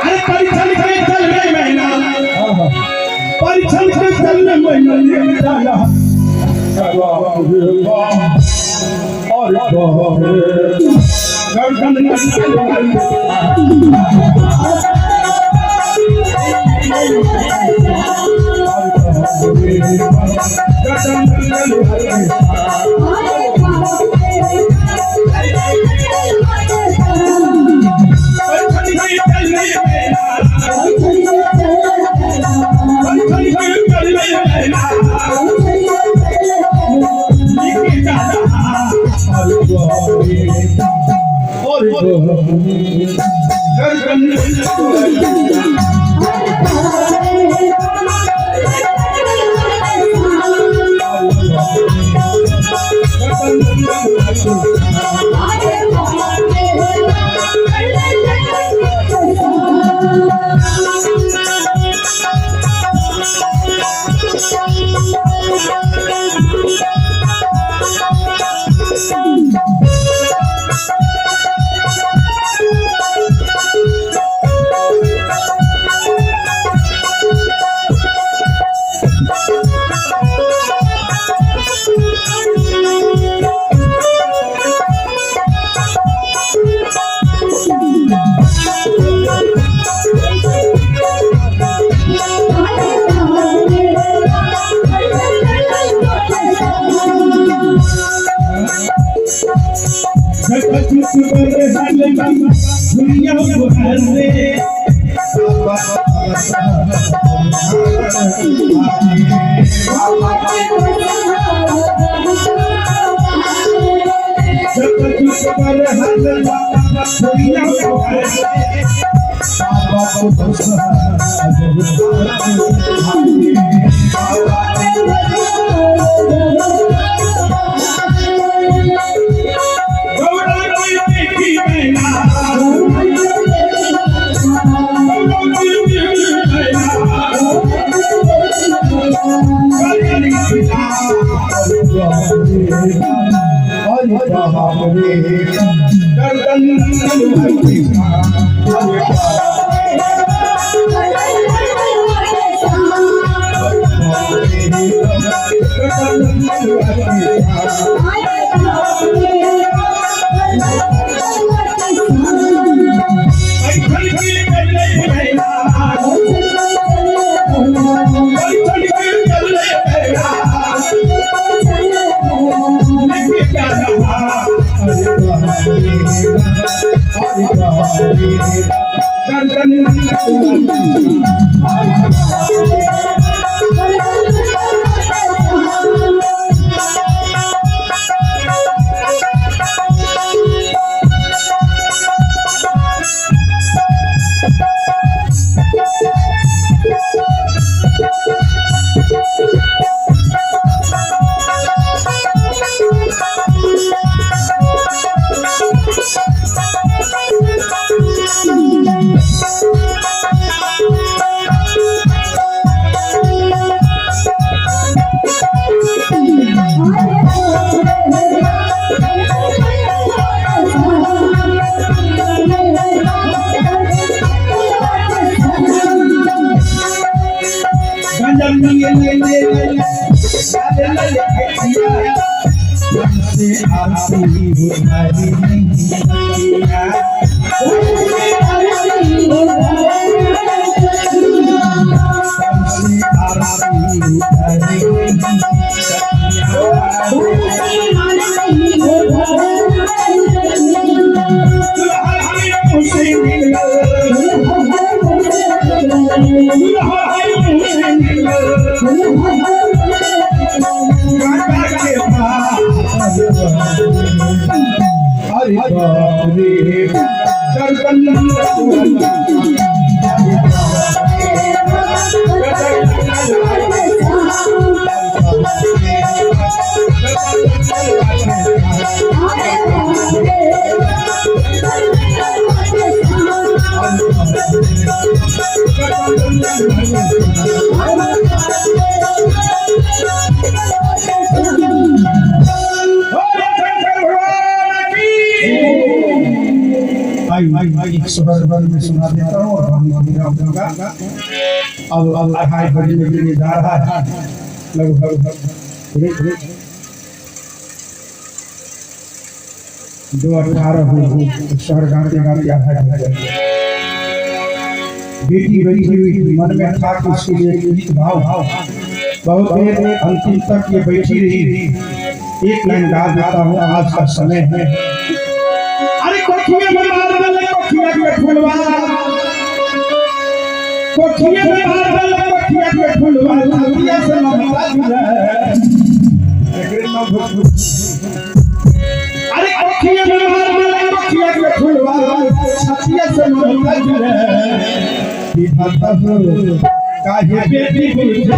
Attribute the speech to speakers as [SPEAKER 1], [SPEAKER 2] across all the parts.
[SPEAKER 1] अरे परीक्षा लिखने चलने महीना परीक्षा लिखने चलने महीना और एक सुबह में सुना देता हूँ और अब 2:30 बजे के लिए जा रहा है लगभग 2:18 हो शहर गाते गाते आधा बेटी बैठी हुई मन में था कि उसके लिए गीत भाव बहुत देर अंतिम तक ये बैठी रही। एक लाइन गा देता हूँ, आज का समय है। अरे कोठिया में मार दे कोठिया के फुलवा, कोठिया में मार दे कोठिया के फुलवा, कोठिया से ममता जुड़ा। अरे कोठिया में मार दे कोठिया के फुलवा, कोठिया से ममता जुड़ा। विधाता हो काहे बेटी बुझे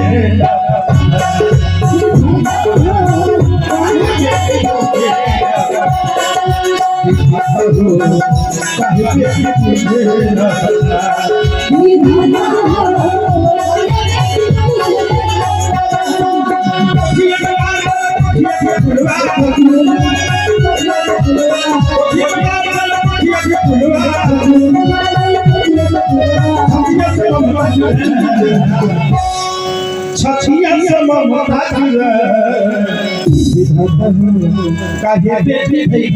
[SPEAKER 1] छछिया से ममता जुड़ा। काहे बेटी भई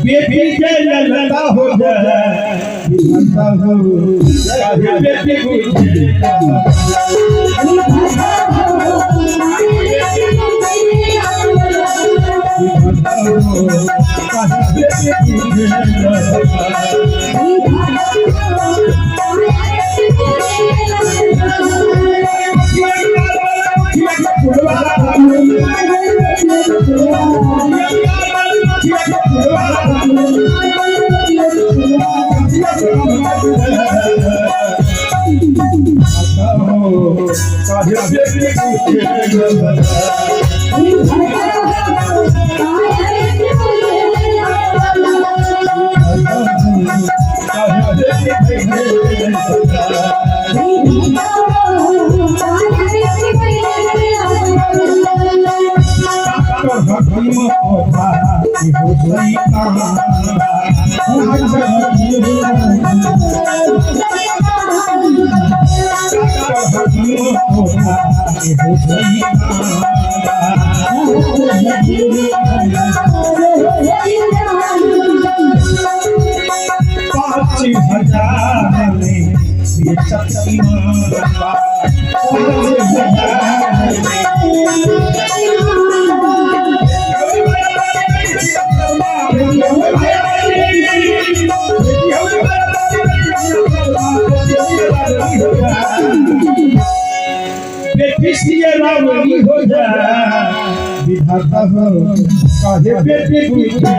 [SPEAKER 1] बेटी के ललता हो जाए विधाता हो काहे बेटी बुझे। रावणी हो जा विधाता हो काहे बेटी बुझे।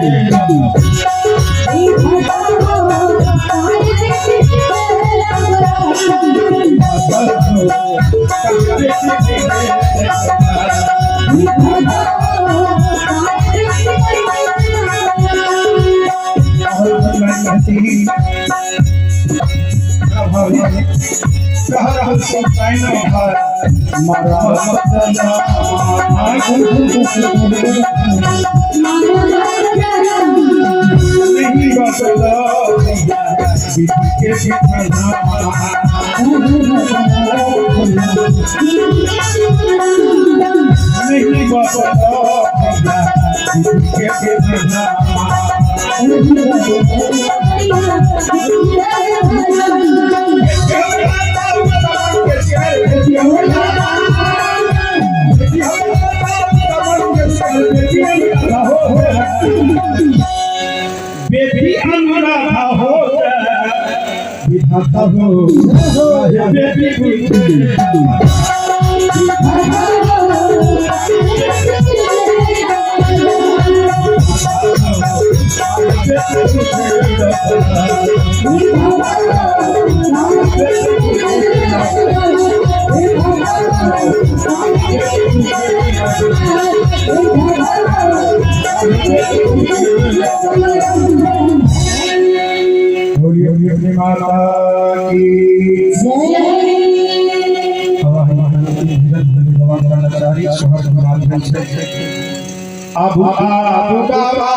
[SPEAKER 1] आता हो माता की अब बाबा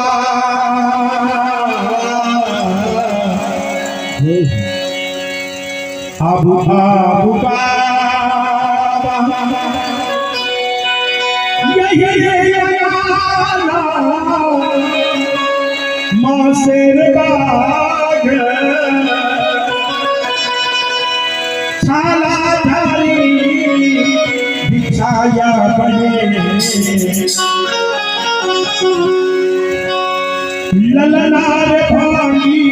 [SPEAKER 1] अब बाबा माँ शेर बाग छाला धारी बिछाया बने ललनार भांगी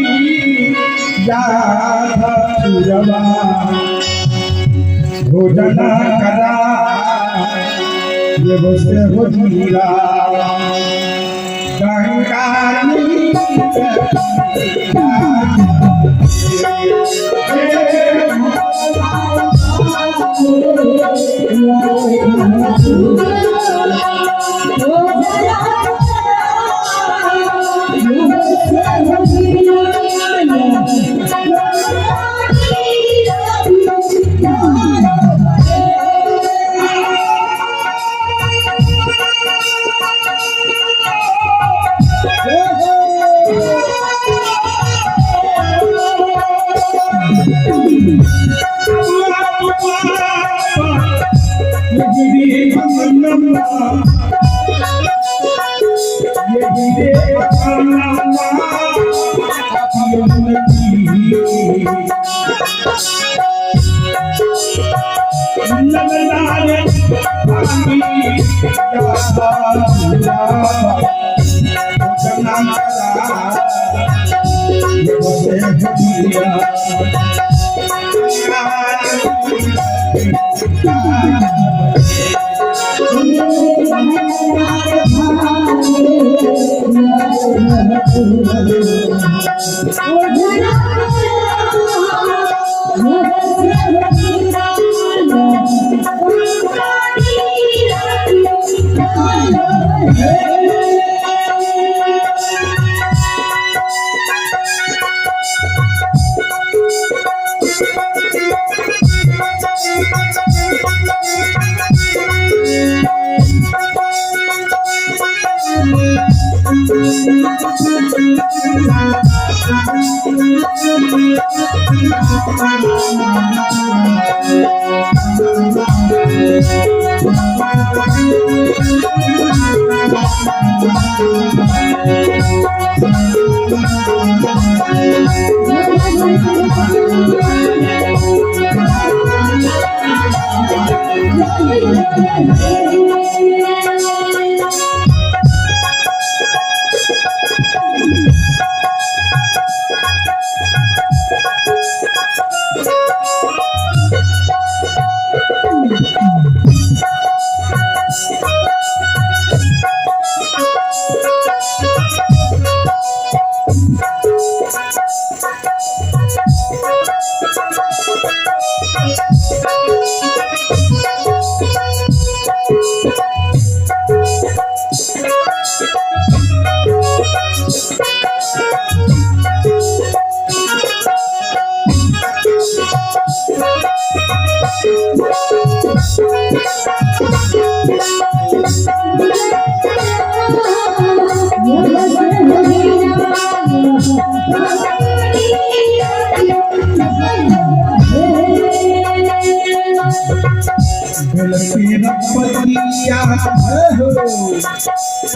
[SPEAKER 1] याद चुरवा भोजना करा ये बसे हो जीरा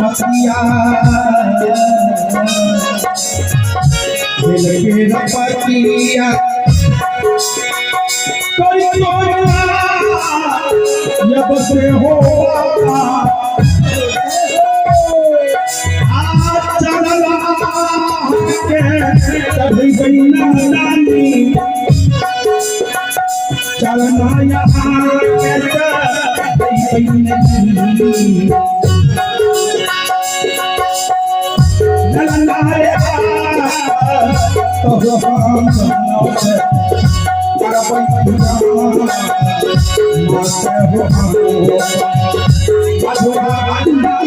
[SPEAKER 1] पतिया पतिया कोई जब से हो कभी गई नानी तो हम सुनो से अगर कोई पूजा माते हो हम मधुरा बंदा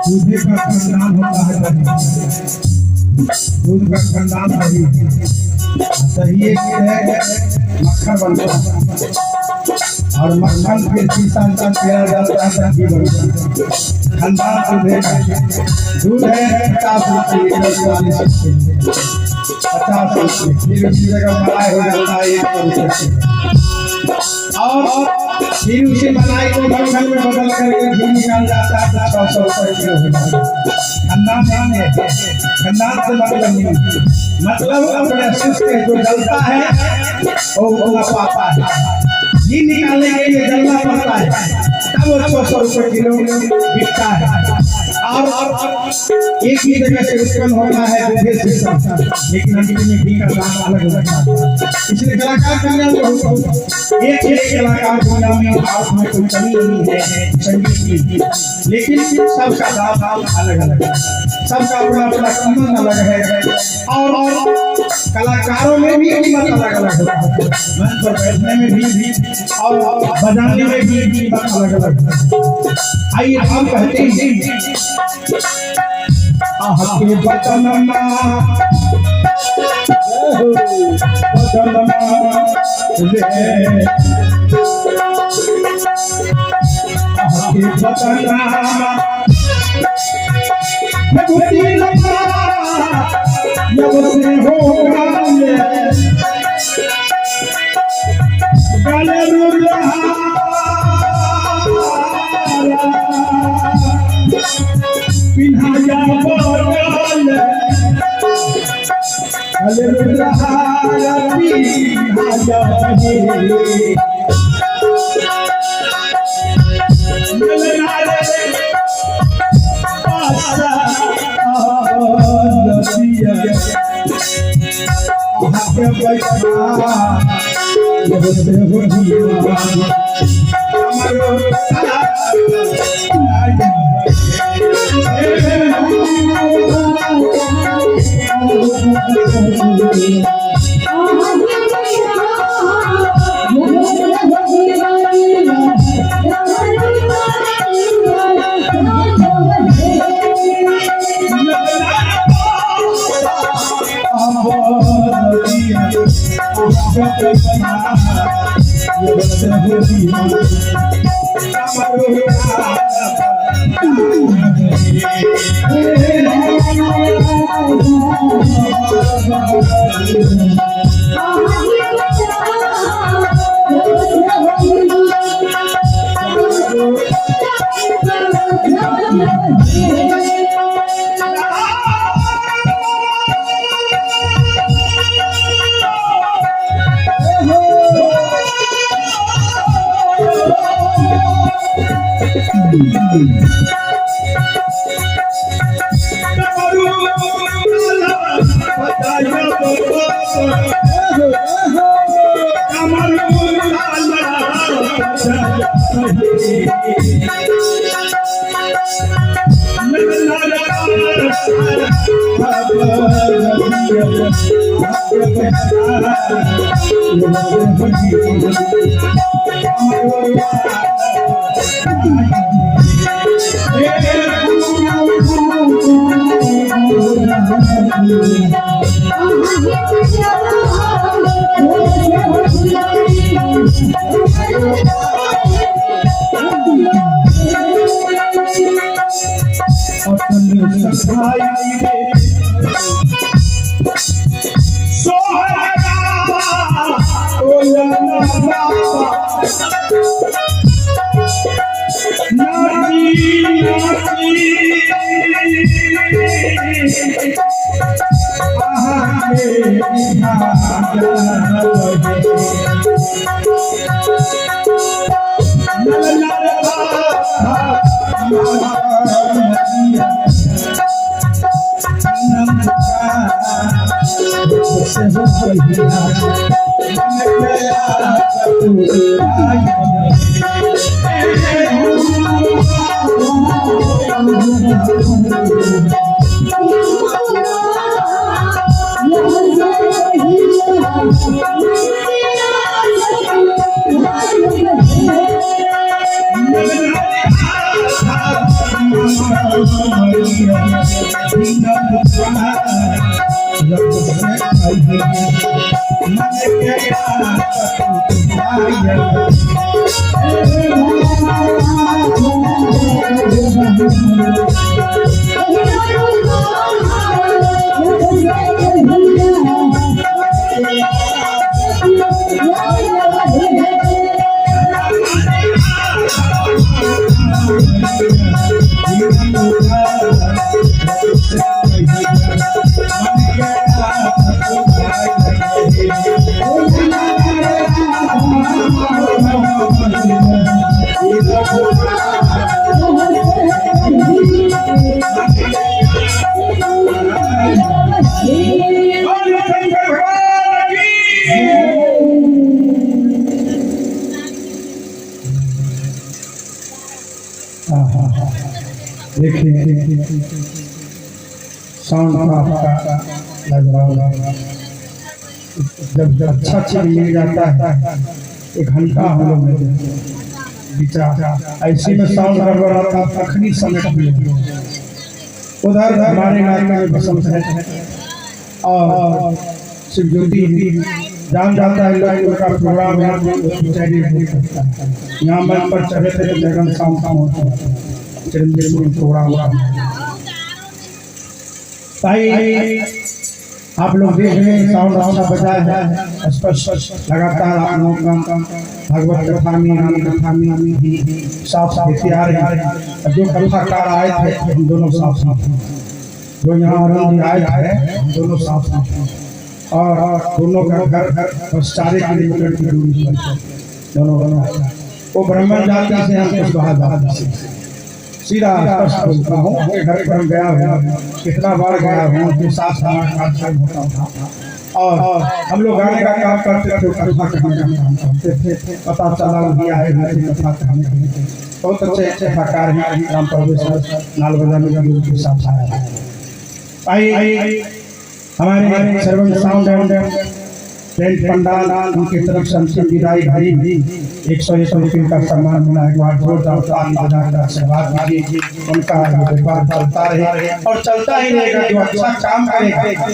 [SPEAKER 1] दूध का खंडान होता है दूध का खंडान दही दही एक है मक्खन बनता है और मक्खन फिर शीशा तेरा जाता है दही बनता है खंडान दूध है 50 रुपये 40 रुपये फिर उसी जगह मलाई हो जाता है 1 रुपये और फिर उसे मलाई को मक्खन में बदल करके घी निकाल जाता है 600 रुपये किलो हो जाता है खंडान है खंडान से मतलब अपने शिष्ट जो जलता है वो पाता है घी निकालने के लिए जलना पड़ता है तब वो 600 रुपये किलो बिकता है और एक ही जगह से उत्पन्न होता है लेकिन अंतिम में घी का दाम अलग होता है इसलिए कलाकार दुनिया में एक कलाकार दुनिया में भारत में कोई कमी नहीं है संगीत की लेकिन सबका दाम अलग अलग है सबका अपना अपना कीमत अलग है और कलाकारों में भी कीमत अलग अलग है मंच पर बैठने में भी और बजाने में भी कीमत अलग अलग है आइए हम कहते हैं आपके बचनमा देखिए साउंड का आपका लग रहा होगा। जब अच्छा चीज मिल जाता है एक घंटा हम लोग में विचार ऐसे में साउंड गड़बड़ाता तखनी समेट लिया। उधर हमारे इलाके में बसंत है और शिव ज्योति जान जाता है लोग उनका प्रोग्राम है यहाँ मंच पर चढ़े थे जगन शाम शाम होता है चिरंजीवी प्रोग्राम हुआ। भाई आप लोग देख रहे हैं साउंड अच्छा बजा है स्पष्ट लगातार आप लोग भागवत कथा में राम कथा में भी साफ साफ आ रहे हैं। जो कथाकार आए थे हम दोनों साफ साफ जो यहाँ आए थे हम दोनों साफ साफ और दोनों का घर बस 4 किलोमीटर की दूरी पर दोनों वो ब्राह्मण जाति से हम कुछ बाहर सीधा स्पष्ट बोलता हूँ घर पर गया हूँ कितना बार गया हूँ उनके साथ हमारा होता था और हम लोग गाने का काम करते थे कथा कहने का काम करते थे। पता चला दिया है कथा कहने के बहुत अच्छे अच्छे कलाकार हैं। राम परमेश्वर नाल बजाने के साथ आया है। हमारे सर्वन साउंड टेंट पंडाल उनकी तरफ से अंतिम विदाई भाई 101 रुपये का सम्मान मिला है। वहाँ जोरदार ताली बजाकर आशीर्वाद दीजिए। उनका व्यापार चलता रहे और चलता ही रहेगा। जो अच्छा काम करेगा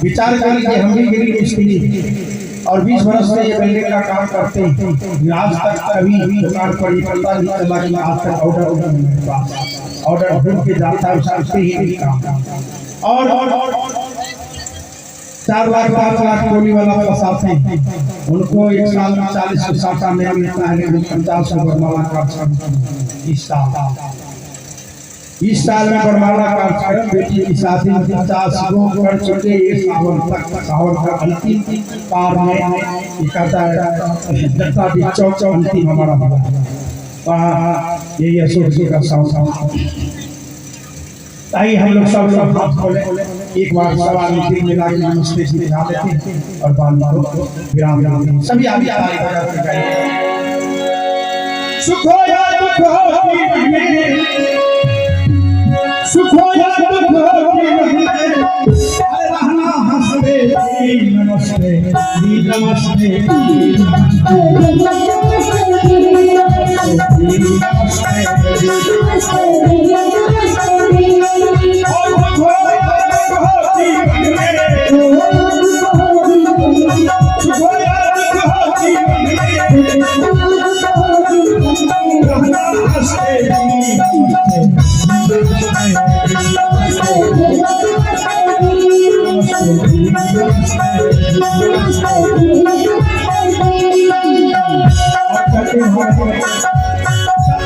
[SPEAKER 1] विचार करिए हम भी गिरी मिस्त्री और 20 वर्ष से ये बिल्डिंग का काम करते हैं। आज तक कभी दुकान पर ये पता नहीं चला कि आज तक ऑर्डर ढूंढ के जाता है उससे ही नहीं काम। और 4 लाख 5 लाख टोली वाला फंसाते हैं उनको एक साल में 40 से 60 नहीं मिलता है, लेकिन 50 से बरमाला का इस साल में बरमाला कार्यक्रम बेटी की शादी 50 लोग कर चुके। ये सावन का अंतिम पार में कहता है दत्ता दी चौक अंतिम हमारा वहाँ यही अशोक जी का सावन। ताई हम लोग सब हाथ खोले एक बार सवाल मीटिंग में लाके नमस्ते जी दिखा देते हैं और बाद में विराम देते हैं। सभी आगे सुख हो या दुख हो सुख हो या दुख हो रहना हंसते नमस्ते नमस्ते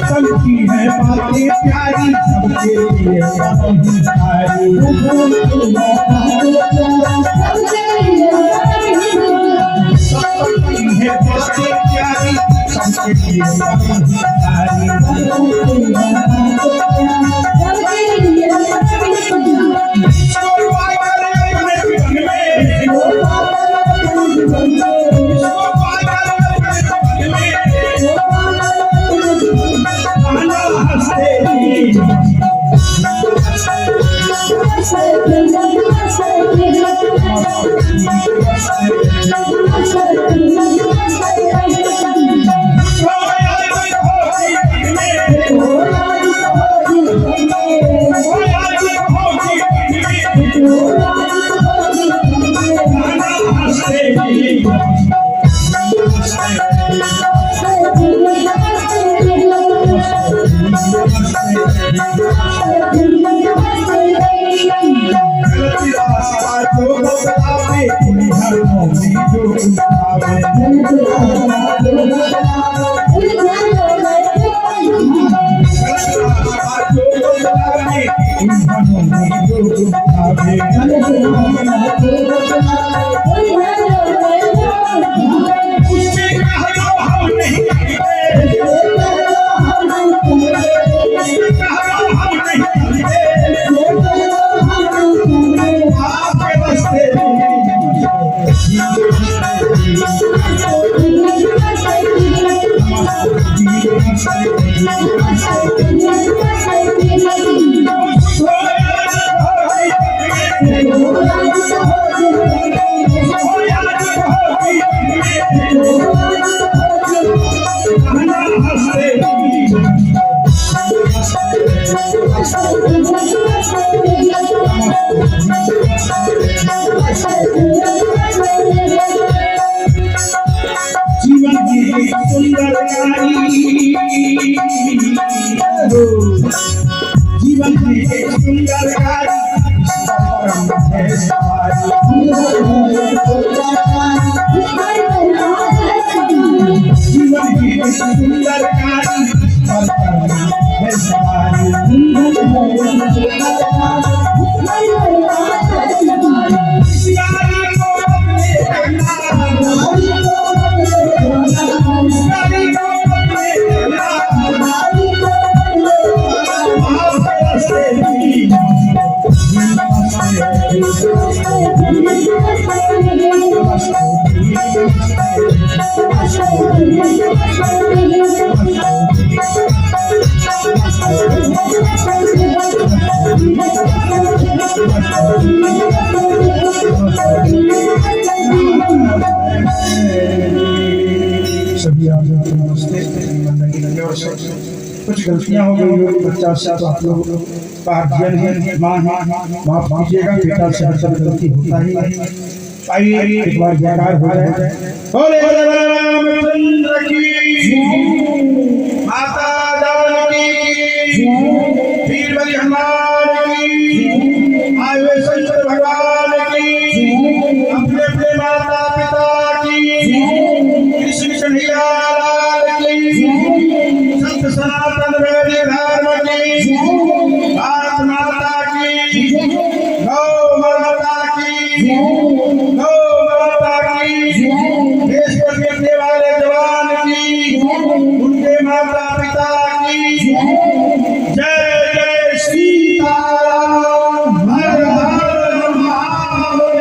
[SPEAKER 1] सबकी है बातें प्यारी सबके लिए प्यारी सबकी है बातें प्यारी सबके लिए जीवन की एक सुंदर गाड़ी जीवन की एक सुंदर गाड़ी है सवारी सभी आप नमस्ते। कुछ गलतियां हो गई होगी बच्चा से, तो आप लोग गार्जियन है, माँ है, माफ कीजिएगा, बेटा से हर गलती होता ही है। आइए एक बार जयकार हो जाए। बोले रामचंद्र की, माता जानकी की, वीर बलि हनुमान की, आए हुए शंकर भगवान की, अपने अपने माता पिता की, कृष्ण कन्हैया लाल की, संत सनातन वैदिक धर्म की, भारत माता की, गौ माता की, गौ माता की, देश पर गिरने वाले जवान की, उनके माता पिता की, जय जय सीताराम, हर हर महादेव।